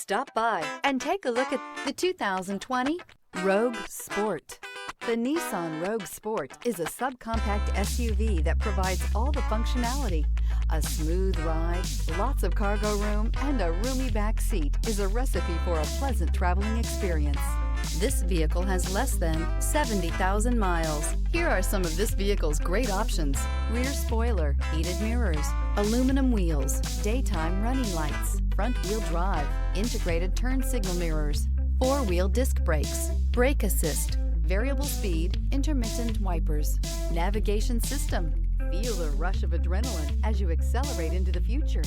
Stop by and take a look at the 2020 Rogue Sport. The Nissan Rogue Sport is a subcompact SUV that provides all the functionality. A smooth ride, lots of cargo room, and a roomy back seat is a recipe for a pleasant traveling experience. This vehicle has less than 70,000 miles. Here are some of this vehicle's great options: rear spoiler, heated mirrors, aluminum wheels, daytime running lights, front wheel drive, integrated turn signal mirrors, four-wheel disc brakes, brake assist, variable speed, intermittent wipers, navigation system. Feel the rush of adrenaline as you accelerate into the future.